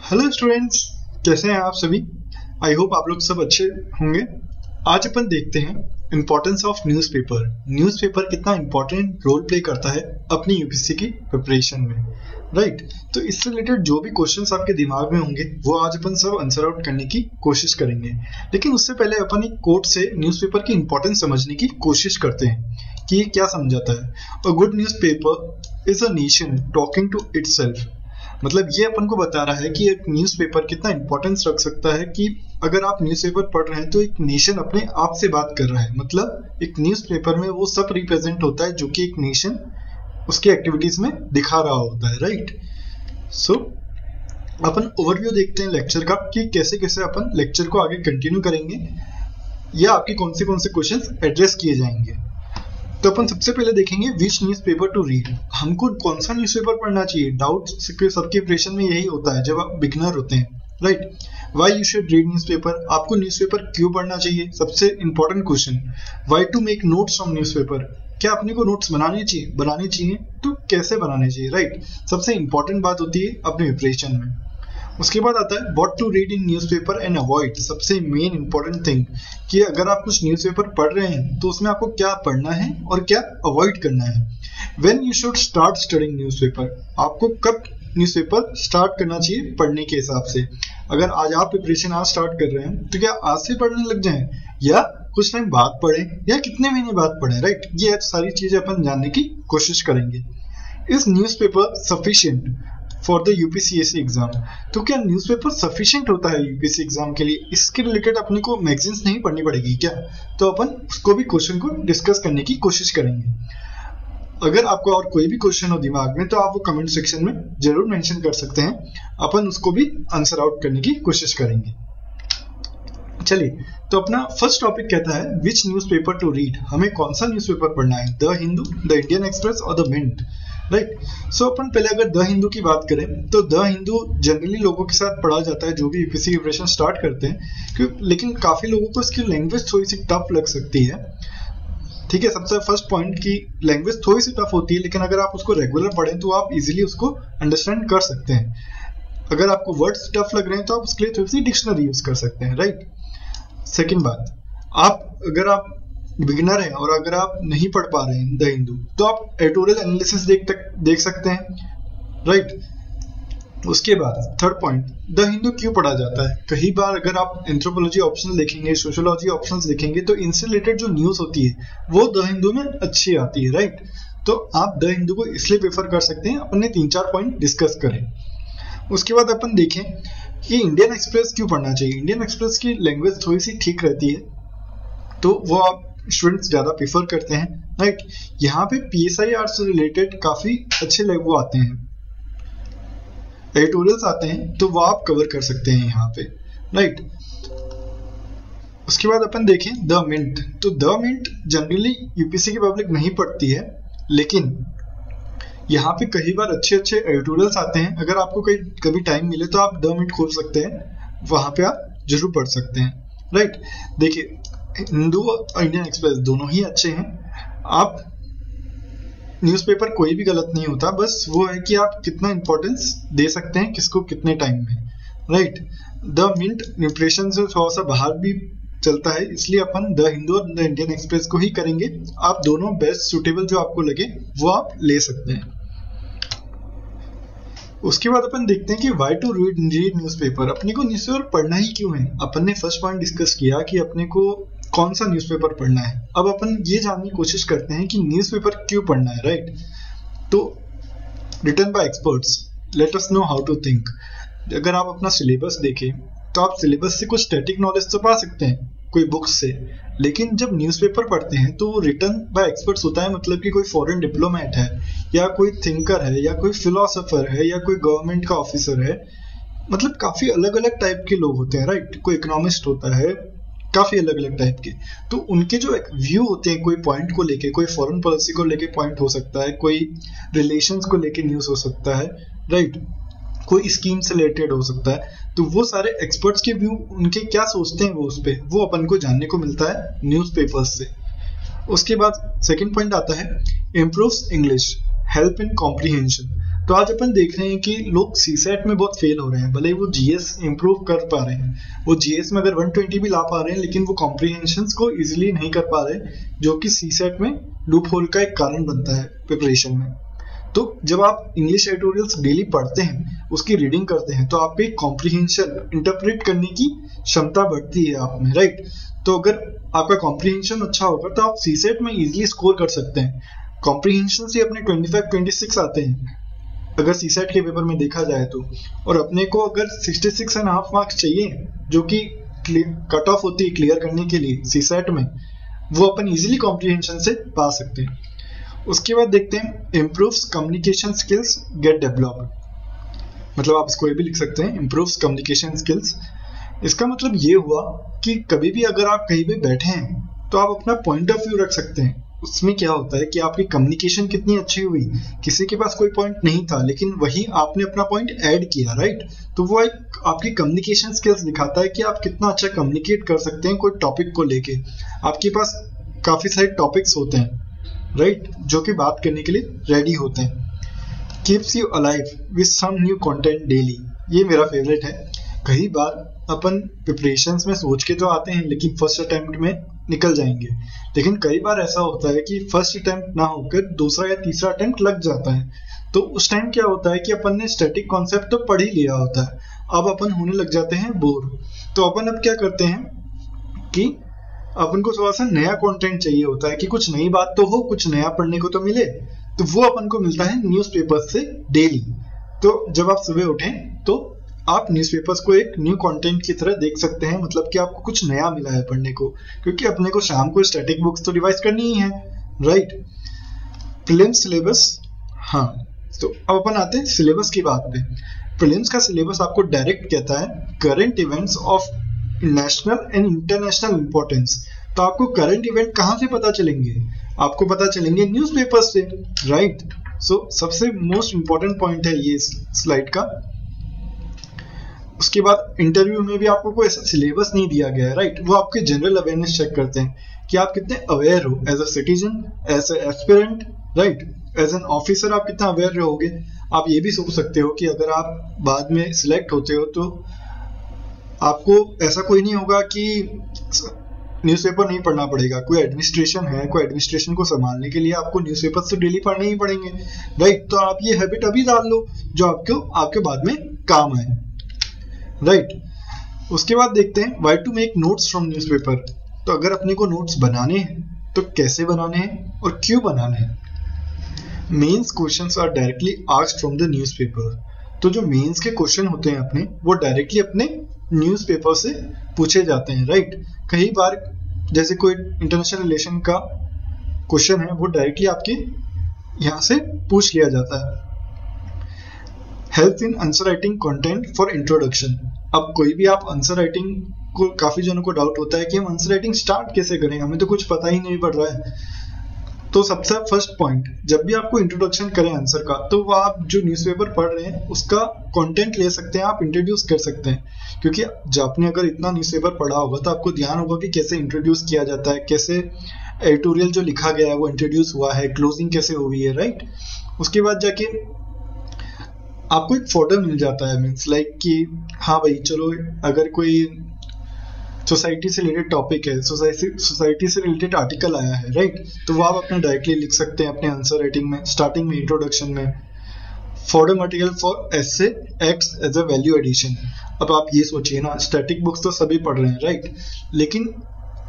Hello students, कैसे हैं आप सभी। आई होप आप लोग सब अच्छे होंगे। आज अपन देखते हैं इम्पोर्टेंस ऑफ न्यूज़पेपर। न्यूज़पेपर कितना इम्पोर्टेंट रोल प्ले करता है अपनी यूपीएससी की प्रिपरेशन में, राइट। तो इससे रिलेटेड जो भी क्वेश्चंस आपके दिमाग में होंगे वो आज अपन सब आंसर आउट करने की कोशिश करेंगे। लेकिन उससे पहले अपन एक कोट से न्यूज़पेपर की इम्पोर्टेंस समझने की कोशिश करते हैं कि ये क्या समझाता है। A good newspaper is a nation talking to itself. मतलब ये अपन को बता रहा है कि एक न्यूज़पेपर कितना इंपॉर्टेंस रख सकता है कि अगर आप न्यूज़पेपर पढ़ रहे हैं तो एक नेशन अपने आप से बात कर रहा है। मतलब एक न्यूज़पेपर में वो सब रिप्रेजेंट होता है जो कि एक नेशन उसकी एक्टिविटीज में दिखा रहा होता है, राइट। सो अपन ओवरव्यू देखते हैं लेक्चर का कि कैसे कैसे अपन लेक्चर को आगे कंटिन्यू करेंगे या आपके कौन से क्वेश्चंस एड्रेस किए जाएंगे। तो अपन सबसे पहले देखेंगे विच न्यूज़पेपर टू रीड। हमको कौन सा न्यूज़पेपर पढ़ना चाहिए। डाउट सबके प्रिपरेशन में यही होता है जब आप बिगिनर होते हैं, right. Why you should read newspaper. आपको न्यूज़पेपर क्यों पढ़ना चाहिए, सबसे important question. Why to make notes from newspaper. क्या अपने को नोट्स बनाने चाहिए तो कैसे बनाने चाहिए, राइट। सबसे इंपॉर्टेंट बात होती है अपने प्रिपरेशन में। उसके बाद आता है what to read in newspaper and avoid. सबसे मेन इंपॉर्टेंट थिंग कि अगर आप कुछ न्यूज़पेपर पढ़ रहे हैं तो उसमें आपको क्या पढ़ना है और क्या अवॉइड करना है। When you should start studying newspaper. आपको कब न्यूज़पेपर स्टार्ट करना चाहिए पढ़ने के हिसाब से। अगर आज आप प्रिपरेशन आज स्टार्ट कर रहे हैं तो क्या आज से पढ़ने लग जाएं या कुछ टाइम बाद पढ़ें या कितने महीने बाद पढ़ें, राइट। ये सारी चीजें अपन जानने की कोशिश करेंगे। Is newspaper sufficient for the UPCSC exam. तो क्या न्यूज़पेपर सफिशिएंट होता है यूपीएससी एग्जाम के लिए। इसके रिलेटेड अपने को मैगजीन्स नहीं पढ़नी पड़ेगी क्या। तो अपन उसको भी क्वेश्चन को डिस्कस करने की कोशिश करेंगे। अगर आपको और कोई भी क्वेश्चन हो दिमाग में तो आप वो कमेंट सेक्शन में जरूर मेंशन कर सकते हैं, अपन उसको भी आंसर आउट करने की कोशिश करेंगे। चलिए, तो अपना फर्स्ट टॉपिक कहता है विच न्यूज़पेपर टू रीड। हमें कौन सा न्यूज़पेपर पढ़ना है, the Hindu, the Indian express और द मिंट, राइट। सो अपन पहले अगर द हिंदू की बात करें तो द हिंदू जनरली लोगों के साथ पढ़ा जाता है जो भी यूपीएससी की प्रिपरेशन स्टार्ट करते हैं, लेकिन काफी लोगों को इसकी लैंग्वेज थोड़ी सी टफ लग सकती है। ठीक है, सबसे फर्स्ट पॉइंट की लैंग्वेज थोड़ी सी टफ होती है, लेकिन अगर आप उसको रेगुलर पढ़ें तो आप इजीली उसको अंडरस्टैंड कर सकते हैं। अगर आपको वर्ड्स टफ लग रहे हैं तो आप उसके लिए थोड़ी सी डिक्शनरी यूज कर सकते हैं, राइट। सेकेंड बात, अगर आप बिगिनर हैं और अगर आप नहीं पढ़ पा रहे हैं द हिंदू तो आप एडिटोरियल एनालिसिस देख सकते हैं, राइट। उसके बाद थर्ड पॉइंट, द हिंदू क्यों पढ़ा जाता है। कई बार अगर आप एंथ्रोपोलॉजी ऑप्शनल देखेंगे, सोशियोलॉजी ऑप्शंस देखेंगे तो इनसे रिलेटेड जो न्यूज होती है वो द हिंदू में अच्छी आती है, राइट। तो आप द हिंदू को इसलिए प्रेफर कर सकते हैं। अपन ने 3-4 पॉइंट डिस्कस करें। उसके बाद अपन देखें कि इंडियन एक्सप्रेस क्यों पढ़ना चाहिए। इंडियन एक्सप्रेस की लैंग्वेज थोड़ी सी ठीक रहती है तो वो आप स्टूडेंट्स ज्यादा प्रेफर करते हैं, राइट। यहाँ पे PSIR से रिलेटेड काफी अच्छे वो आते हैं, एडिटोरियल्स आते हैं तो वो आप कवर कर सकते हैं यहाँ पे, राइट। उसके बाद अपन देखें द मिंट। तो द मिंट जनरली यूपीएससी की पब्लिक नहीं पढ़ती है, लेकिन यहाँ पे कई बार अच्छे एडिटोरियल्स आते हैं। अगर आपको कभी टाइम मिले तो आप द मिंट खोल सकते हैं, वहां पे आप जरूर पढ़ सकते हैं, राइट। देखिए, हिंदू और इंडियन एक्सप्रेस दोनों ही अच्छे हैं। आप न्यूज़पेपर कोई भी गलत नहीं होता, बस वो है कि आप कितना इंपॉर्टेंस दे सकते हैं किसको कितने टाइम में, राइट। द मिंट न्यूट्रिशन से थोड़ा सा बाहर भी चलता है, इसलिए अपन द हिंदू और द इंडियन एक्सप्रेस को ही करेंगे। आप दोनों बेस्ट सुटेबल जो आपको लगे वो आप ले सकते हैं। उसके बाद अपन देखते हैं कि वाई टू रीड न्यूज़पेपर। अपने को न्यूज़पेपर पढ़ना ही क्यों है। अपन ने फर्स्ट पॉइंट डिस्कस किया कि अपने को कौन सा न्यूज़पेपर पढ़ना है। अब अपन ये जानने की कोशिश करते हैं कि न्यूज़पेपर क्यों पढ़ना है, राइट। तो written by experts, let us know how to think. अगर आप अपना सिलेबस देखें तो आप सिलेबस से कुछ स्टैटिक नॉलेज तो पा सकते हैं कोई बुक्स से, लेकिन जब न्यूज़पेपर पढ़ते हैं तो वो रिटन बाय एक्सपर्ट्स होता है। मतलब कि कोई फॉरेन डिप्लोमेट है या कोई थिंकर है या कोई फिलोसोफर है या कोई गवर्नमेंट का ऑफिसर है। मतलब काफी अलग अलग टाइप के लोग होते हैं, राइट। कोई इकोनॉमिस्ट होता है, काफी अलग अलग टाइप के। तो उनके जो एक व्यू होते हैं कोई पॉइंट को लेके, कोई फॉरेन पॉलिसी को लेके पॉइंट हो सकता है, कोई रिलेशंस को लेके न्यूज हो सकता है, राइट। कोई स्कीम से रिलेटेड हो सकता है। तो वो सारे एक्सपर्ट्स के व्यू, उनके क्या सोचते हैं वो उस पे, वो अपन को जानने को मिलता है न्यूज़पेपर्स से। उसके बाद सेकंड पॉइंट आता है improves English, help in comprehension. तो आज अपन देख रहे हैं कि लोग सीसेट में बहुत फेल हो रहे हैं, भले ही वो जीएस इंप्रूव कर पा रहे हैं, वो जीएस में अगर 120 भी ला पा रहे हैं, लेकिन वो कॉम्प्रिहेंशंस को इजीली नहीं कर पा रहे, जो कि सीसेट में लूप होल का एक कारण बनता है प्रिपरेशन में। तो जब आप इंग्लिश एडिटोरियल्स डेली पढ़ते हैं, उसकी रीडिंग करते हैं, तो आप एक कॉम्प्रिहेंशन इंटरप्रेट करने की क्षमता बढ़ती है आप में, राइट। तो अगर आपका कॉम्प्रिहेंशन अच्छा होगा तो आप सीसेट में इजीली स्कोर कर सकते हैं। कॉम्प्रिहेंशन से अपने 25-26 आते हैं अगर सीसेट के पेपर में देखा जाए तो, और अपने को अगर 66.5 मार्क्स चाहिए जो कि कट ऑफ होती है क्लियर करने के लिए सीसेट में, वो अपन इजीली कॉम्प्रिहेंशन से पा सकते हैं। उसके बाद देखते हैं improves communication skills get developed, मतलब आप इसको ये भी लिख सकते हैं इम्प्रूव्स कम्युनिकेशन स्किल्स। इसका मतलब ये हुआ कि कभी भी अगर आप कहीं पे बैठे हैं तो आप अपना पॉइंट ऑफ व्यू रख सकते हैं। उसमें क्या होता है कि आपकी कम्युनिकेशन कितनी अच्छी हुई, किसी के पास कोई पॉइंट नहीं था लेकिन वही आपने अपना पॉइंट ऐड किया, राइट। तो वो एक आपकी कम्युनिकेशन स्किल्स दिखाता है कि आप कितना अच्छा कम्युनिकेट कर सकते हैं कोई टॉपिक को लेके। आपके पास काफी सारे टॉपिक्स होते हैं, राइट, जो कि बात करने के लिए रेडी होते हैं। Keeps you alive with some new content daily, ये मेरा फेवरेट है। कई बार अपन प्रिपरेशंस में सोच के तो आते हैं लेकिन फर्स्ट अटेम्प्ट में निकल जाएंगे, लेकिन कई बार ऐसा होता है कि फर्स्ट अटेम्प्ट ना होकर दूसरा या तीसरा अटेम्प्ट लग जाता है। तो उस टाइम क्या होता है कि अपन ने स्टैटिक कॉन्सेप्ट तो पढ़ ही लिया होता है, अब अपन होने लग जाते हैं बोर। तो अपन अब क्या करते हैं कि अपन को थोड़ा सा नया कंटेंट चाहिए होता है कि कुछ नई बात तो हो, कुछ नया पढ़ने को तो मिले। तो वो अपन को मिलता है न्यूज़पेपर्स से डेली। तो जब आप सुबह उठें तो आप न्यूज़पेपर्स को एक न्यू कंटेंट की तरह देख सकते हैं, मतलब कि आपको कुछ नया मिला है पढ़ने को, क्योंकि अपने को शाम को स्टैटिक बुक्स तो रिवाइज करनी ही है, राइट। प्रीलिम्स सिलेबस, हाँ, तो अब अपन आते हैं सिलेबस की बात पे। प्रीलिम्स का सिलेबस आपको डायरेक्ट कहता है current events of national and international importance. तो आपको करंट इवेंट कहाँ से पता चलेंगे? आपको पता चलेंगे न्यूज़पेपर्स से, राइट। सो सबसे मोस्ट इंपॉर्टेंट पॉइंट है ये स्लाइड का। उसके बाद इंटरव्यू में भी आपको कोई ऐसा सिलेबस नहीं दिया गया है, राइट। वो आपके जनरल अवेयरनेस चेक करते हैं कि आप कितने अवेयर हो as a citizen, as a aspirant, right, as an officer आप कितना अवेयर रहोगे। आप ये भी सोच सकते हो कि अगर आप बाद में सिलेक्ट होते हो तो आपको ऐसा कोई नहीं होगा कि न्यूज़पेपर नहीं पढ़ना पड़ेगा। कोई एडमिनिस्ट्रेशन है, कोई एडमिनिस्ट्रेशन को संभालने के लिए आपको न्यूज़पेपर तो डेली पढ़ने ही पड़ेंगे, राइट। तो आप ये हैबिट अभी डाल लो जो आपके बाद में काम आए, राइट। उसके बाद देखते हैं why to make notes from newspaper. तो अगर अपने को नोट्स बनाने हैं तो कैसे बनाने हैं और क्यों बनाने हैं। Mains questions are directly asked from the newspaper. तो जो मेंस के क्वेश्चन होते हैं अपने, वो डायरेक्टली अपने न्यूज़पेपर से पूछे जाते हैं, राइट। कई बार जैसे कोई इंटरनेशनल रिलेशन का क्वेश्चन है, वो डायरेक्टली आपके यहाँ से पूछ लिया जाता है। Help in answer writing content for introduction. अब कोई भी आप आंसर राइटिंग को, काफी जनों को डाउट होता है कि हम आंसर राइटिंग स्टार्ट कैसे करें, हमें तो कुछ पता ही नहीं पड़ रहा है। तो सबसे फर्स्ट पॉइंट, जब भी आपको इंट्रोडक्शन करें आंसर का, तो वो आप जो न्यूज़पेपर पढ़ रहे हैं उसका कंटेंट ले सकते हैं, आप इंट्रोड्यूस कर सकते हैं। क्योंकि जब आपने अगर इतना न्यूज़पेपर पढ़ा होगा तो आपको ध्यान होगा कि कैसे इंट्रोड्यूस किया जाता है, कैसे एडिटोरियल जो लिखा गया है वो इंट्रोड्यूस हुआ है, क्लोजिंग कैसे हुई है, राइट। उसके बाद जाके आपको एक फोटो मिल जाता है, मीन्स लाइक कि हाँ भाई चलो, अगर कोई सोसाइटी से रिलेटेड टॉपिक है, सोसाइटी से रिलेटेड आर्टिकल आया है, राइट, तो वो आप अपना डायरेक्टली लिख सकते हैं अपने आंसर राइटिंग में, स्टार्टिंग में, इंट्रोडक्शन में। For the material for essay acts as a value addition. अब आप ये सोचिए ना, स्टैटिक बुक्स तो सभी पढ़ रहे हैं, राइट, लेकिन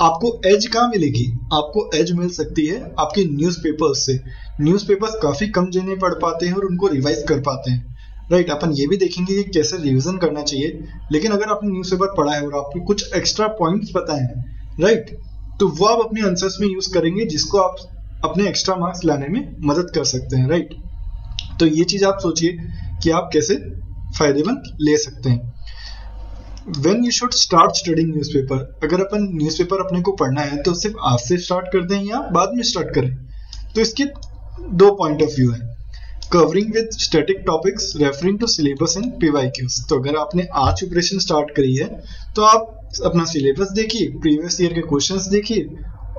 आपको एज कहाँ मिलेगी? आपको एज मिल सकती है आपके न्यूज़पेपर्स से। न्यूज़पेपर्स काफी कम जने पढ़ पाते हैं और उनको रिवाइज कर पाते हैं, राइट। अपन ये भी देखेंगे कि कैसे रिवीजन करना चाहिए, लेकिन अगर आपने न्यूज़पेपर पढ़ा है और आपको कुछ एक्स्ट्रा पॉइंट्स पता है, राइट, तो वो आप अपने आंसर्स में यूज करेंगे, जिसको आप अपने एक्स्ट्रा मार्क्स लाने में मदद कर सकते हैं, राइट। तो ये चीज आप सोचिए कि आप कैसे फायदेमंद ले सकते हैं। When you should start studying newspaper, अगर अपन न्यूज़पेपर अपने को पढ़ना है तो सिर्फ आज से स्टार्ट कर दें या बाद में स्टार्ट करें। तो इसके दो पॉइंट ऑफ व्यू है। Covering with static topics referring to syllabus and PYQs. तो अगर आपने आज प्रिपरेशन स्टार्ट करी है तो आप अपना सिलेबस देखिए, प्रीवियस ईयर के क्वेश्चंस देखिए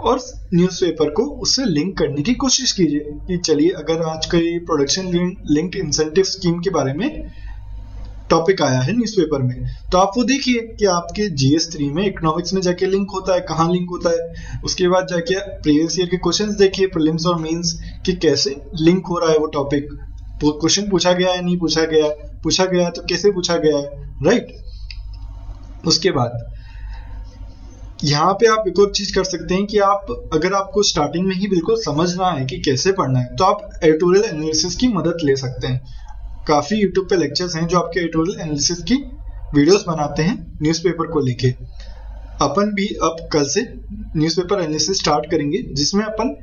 और न्यूज़पेपर को उससे लिंक करने की कोशिश कीजिए कि चलिए अगर आज कई प्रोडक्शन लिंक्ड इंसेंटिव स्कीम के बारे में टॉपिक आया है न्यूज़पेपर में, तो आप वो देखिए कि आपके GS3 में इकोनॉमिक्स में जाके लिंक होता है, कहाँ लिंक होता है। उसके बाद जाके प्रीवियस ईयर के क्वेश्चंस देखिए, प्रीलिम्स और मेंस, कि कैसे लिंक हो रहा है वो टॉपिक, क्वेश्चन पूछा गया है नहीं पूछा गया है तो कैसे पूछा गया है, राइट। उसके बाद यहाँ पे आप एक और चीज कर सकते हैं कि आप अगर आपको स्टार्टिंग में ही बिल्कुल समझना है कि कैसे पढ़ना है, तो आप एडिटोरियल एनालिसिस की मदद ले सकते हैं। काफी यूट्यूब पे लेक्चर्स हैं जो आपके एडिटोरियल एनालिसिस की वीडियोस बनाते हैं न्यूज़पेपर को लेके। अपन भी अब कल से न्यूज़पेपर एनालिसिस स्टार्ट करेंगे, जिसमें अपन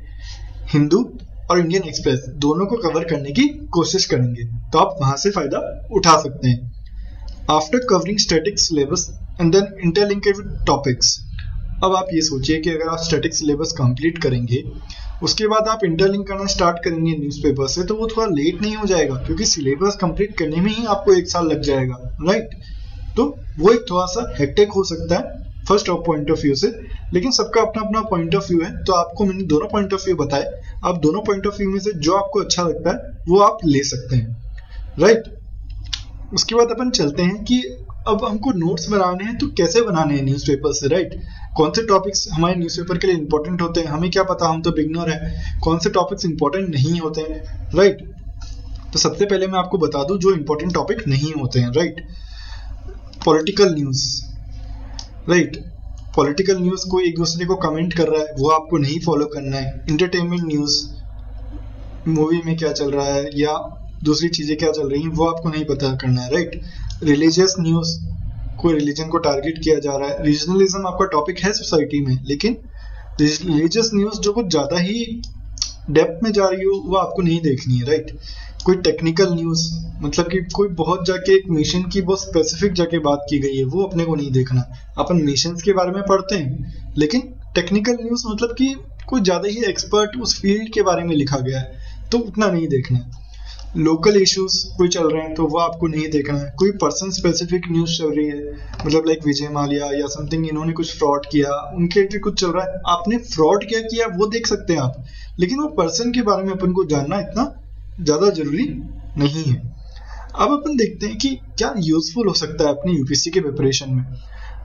हिंदू और इंडियन एक्सप्रेस दोनों को कवर करने की कोशिश करेंगे, तो आप वहां से फायदा उठा सकते हैं। After covering static syllabus and then interlinked with topics, अब आप ये सोचिए कि अगर आप स्टैटिक सिलेबस कंप्लीट करेंगे, उसके बाद आप इंटरलिंक करना स्टार्ट करेंगे न्यूज़पेपर से, तो वो थोड़ा लेट नहीं हो जाएगा, क्योंकि सिलेबस कंप्लीट करने में ही आपको 1 साल लग जाएगा, राइट। तो वो एक थोड़ा सा हेक्टिक हो सकता है फर्स्ट पॉइंट ऑफ व्यू से, लेकिन सबका अपना अपना पॉइंट ऑफ व्यू है, तो आपको मैंने दोनों पॉइंट ऑफ व्यू बताए। आप दोनों पॉइंट ऑफ व्यू में से जो आपको अच्छा लगता है वो आप ले सकते हैं, राइट। उसके बाद अपन चलते हैं कि अब हमको नोट्स बनाने हैं, तो कैसे बनाने हैं न्यूज़पेपर से, राइट। कौन से टॉपिक्स हमारे न्यूज़पेपर के लिए इंपॉर्टेंट होते हैं, हमें क्या पता, हम तो बिगनर है। कौन से टॉपिक्स इंपॉर्टेंट नहीं होते हैं, राइट। तो सबसे पहले मैं आपको बता दूं जो इंपॉर्टेंट टॉपिक नहीं होते हैं, right. Political news, right. Political news कोई एक दूसरे को कमेंट कर रहा है, वो आपको नहीं फॉलो करना है। इंटरटेनमेंट न्यूज़, मूवी में क्या चल रहा है या दूसरी चीजें क्या चल रही हैं, वो आपको नहीं पता करना है, राइट। रिलीजियस न्यूज़, कोई रिलीजन को टारगेट किया जा रहा है। रीजनलिज्म आपका टॉपिक है सोसाइटी में, लेकिन रिलीजियस न्यूज़ जो कुछ ज्यादा ही डेप्थ में जा रही हो वो आपको नहीं देखनी है, राइट। कोई टेक्निकल न्यूज़, मतलब कि कोई बहुत जाके एक मिशन की बहुत स्पेसिफिक जाके बात की गई है, वो अपने को नहीं देखना। अपन मिशंस के बारे में पढ़ते हैं, लेकिन टेक्निकल न्यूज़ मतलब कि कोई ज्यादा ही एक्सपर्ट उस फील्ड के बारे में लिखा गया है, तो उतना नहीं देखना है। लोकल इश्यूज कोई चल रहे हैं तो वो आपको नहीं देखना है। कोई पर्सन स्पेसिफिक न्यूज़ चल रही है, मतलब लाइक विजय माल्या या समथिंग, इन्होंने कुछ फ्रॉड किया, उनके लिए कुछ चल रहा है, आपने फ्रॉड क्या किया वो देख सकते हैं आप, लेकिन वो पर्सन के बारे में अपन को जानना इतना ज्यादा जरूरी नहीं है। अब अपन देखते हैं कि क्या यूजफुल हो सकता है अपने यूपीएससी के प्रिपरेशन में।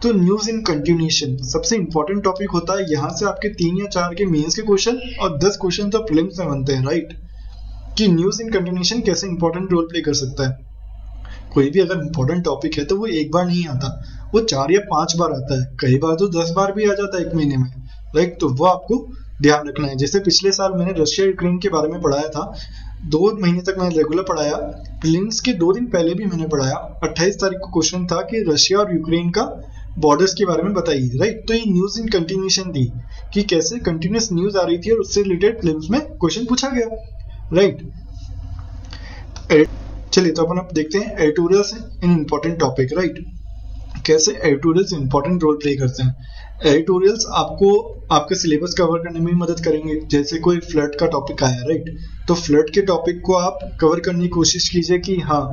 तो न्यूज इन कंटिन्यूएशन सबसे इंपॉर्टेंट टॉपिक होता है। यहाँ से आपके 3 या 4 के मेंस के क्वेश्चन और 10 क्वेश्चन तो प्रीलिम्स में बनते हैं, राइट। कि न्यूज इन कंटिन्यूएशन कैसे इंपॉर्टेंट रोल प्ले कर सकता है। कोई भी अगर इंपॉर्टेंट टॉपिक है तो वो एक बार नहीं आता, वो 4 या 5 बार आता है, कई बार तो 10 बार भी आ जाता है 1 महीने में, राइट। तो वो आपको ध्यान रखना है। जैसे पिछले साल मैंने रशिया यूक्रेन के बारे में पढ़ाया था, 2 महीने तक मैंने रेगुलर पढ़ाया। प्रीलिम्स के 2 दिन पहले भी मैंने पढ़ाया। 28 तारीख को क्वेश्चन था कि रशिया और यूक्रेन का बॉर्डर्स के बारे में बताइए, राइट। तो ये न्यूज इन कंटिन्यूएशन थी कि कैसे कंटिन्यूअस न्यूज आ रही थी और उससे रिलेटेड प्रीलिम्स में क्वेश्चन पूछा गया, राइट। चलिए तो अपन अब देखते हैं एडिटोरियल्स इन इंपॉर्टेंट टॉपिक, राइट। कैसे एडिटोरियल्स इंपॉर्टेंट रोल प्ले करते हैं। एडिटोरियल्स आपको आपके सिलेबस कवर करने में मदद करेंगे। जैसे कोई फ्लड का टॉपिक आया, राइट, तो फ्लड के टॉपिक को आप कवर करने की कोशिश कीजिए कि हाँ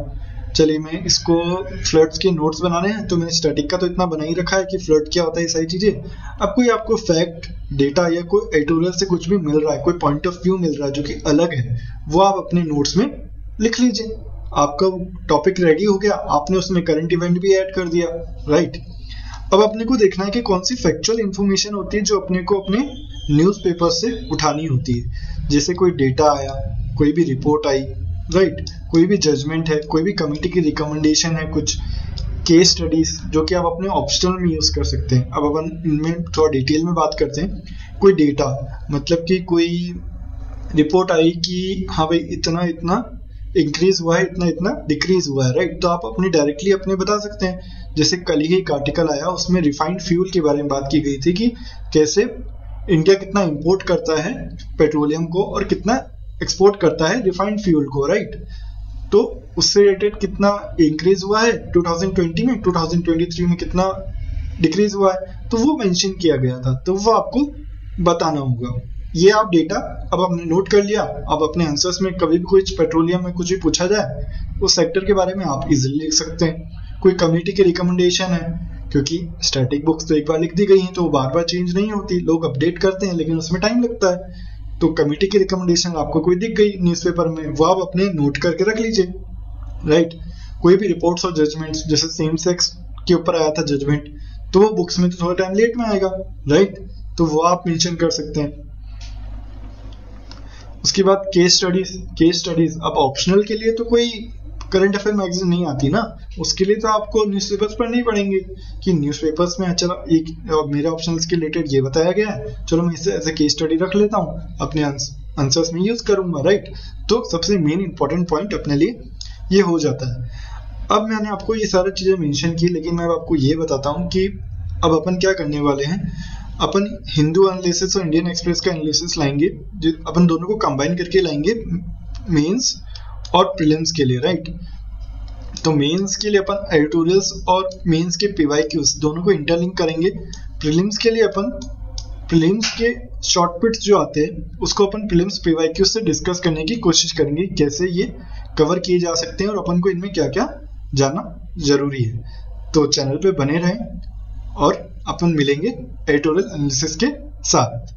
चलिए मैं इसको फ्लड्स के नोट्स बनाने हैं, तो मैंने स्टैटिक का तो इतना बना ही रखा है कि फ्लड क्या होता है, ये सारी चीजें। अब कोई आपको फैक्ट, डेटा या कोई एडिटोरियल से कुछ भी मिल रहा है, कोई पॉइंट ऑफ व्यू मिल रहा है जो कि अलग है, वो आप अपने नोट्स में लिख लीजिए। आपका टॉपिक रेडी हो गया, आपने उसमें करंट इवेंट भी ऐड कर दिया, राइट। अब अपने को देखना है कि कौन सी फैक्चुअल इंफॉर्मेशन होती है जो अपने को अपने न्यूज़पेपर से उठानी होती है। जैसे कोई डेटा आया, कोई भी रिपोर्ट आई, राइट, कोई भी जजमेंट है, कोई भी कमिटी की रिकमेंडेशन है, कुछ केस स्टडीज जो कि आप अपने ऑप्शनल में यूज कर सकते हैं। अब अपन इनमें थोड़ा डिटेल में बात करते हैं। कोई डेटा मतलब कि कोई रिपोर्ट आई कि हाँ भाई इतना इतना इंक्रीज हुआ है, इतना इतना डिक्रीज हुआ है, राइट। तो आप अपने डायरेक्टली अपने बता सकते हैं। जैसे कल ही एक आर्टिकल आया, उसमें रिफाइंड फ्यूल के बारे में बात की गई थी कि कैसे इंडिया कितना इंपोर्ट करता है पेट्रोलियम को और कितना एक्सपोर्ट करता है रिफाइंड फ्यूल को, राइट। तो उससे रिलेटेड कितना इंक्रीज हुआ है 2020 में, 2023 में कितना डिक्रीज हुआ है, तो वो मेंशन किया गया था, तो वो आपको बताना होगा। ये आप डेटा अब आपने नोट कर लिया। अब अपने आंसर्स में कभी भी कुछ पेट्रोलियम में कुछ भी पूछा जाए, उस सेक्टर के बारे में आप इजीली लिख सकते हैं। कोई कमेटी की रिकमेंडेशन है क्योंकि स्टैटिक बुक्स तो एक बार लिख दी गई हैं तो वो बार बार चेंज नहीं होती, लोग अपडेट करते हैं लेकिन उसमें टाइम लगता है। तो कमिटी की रिकमेंडेशन आपको कोई दिख गई न्यूज़पेपर में, वो आप अपने नोट करके रख लीजिए, राइट। कोई भी रिपोर्ट्स और जजमेंट्स, जैसे सेम सेक्स के ऊपर आया था जजमेंट, तो वो बुक्स में तो थोड़ा टाइम लेट में आएगा, राइट, तो वो आप मेंशन कर सकते हैं। उसके बाद केस स्टडीज अब ऑप्शनल के लिए तो कोई करंट अफेयर मैगजीन नहीं आती ना, उसके लिए तो आपको न्यूज़पेपर्स पढ़ने ही पड़ेंगे कि न्यूज़पेपर्स में चलो एक मेरे ऑप्शनल्स के रिलेटेड ये बताया गया है, चलो मैं इसे एज ए केस स्टडी रख लेता हूँ, अपने आंसर्स में यूज करूंगा, राइट। तो सबसे मेन इंपॉर्टेंट पॉइंट अपने लिए ये हो जाता है। अब मैंने आपको ये सारी चीजें मेंशन की, लेकिन मैं आपको ये बताता हूँ कि अब अपन क्या करने वाले हैं। अपन हिंदू एनालिसिस और इंडियन एक्सप्रेस का एनालिसिस लाएंगे, अपन दोनों को कंबाइन करके लाएंगे मेंस और प्रीलिम्स के लिए, राइट। तो मेंस के लिए अपन एडिटोरियल्स और मेंस के पीवाईक्यूज दोनों को इंटरलिंक करेंगे। प्रीलिम्स के लिए अपन प्रीलिम्स के शॉर्ट पिट्स जो आते हैं उसको अपन प्रीलिम्स पीवाईक्यूज से डिस्कस करने की कोशिश करेंगे, कैसे ये कवर किए जा सकते हैं और अपन को इनमें क्या क्या जानना जरूरी है। तो चैनल पे बने रहें और अपन मिलेंगे एडिटोरियल एनालिसिस के साथ।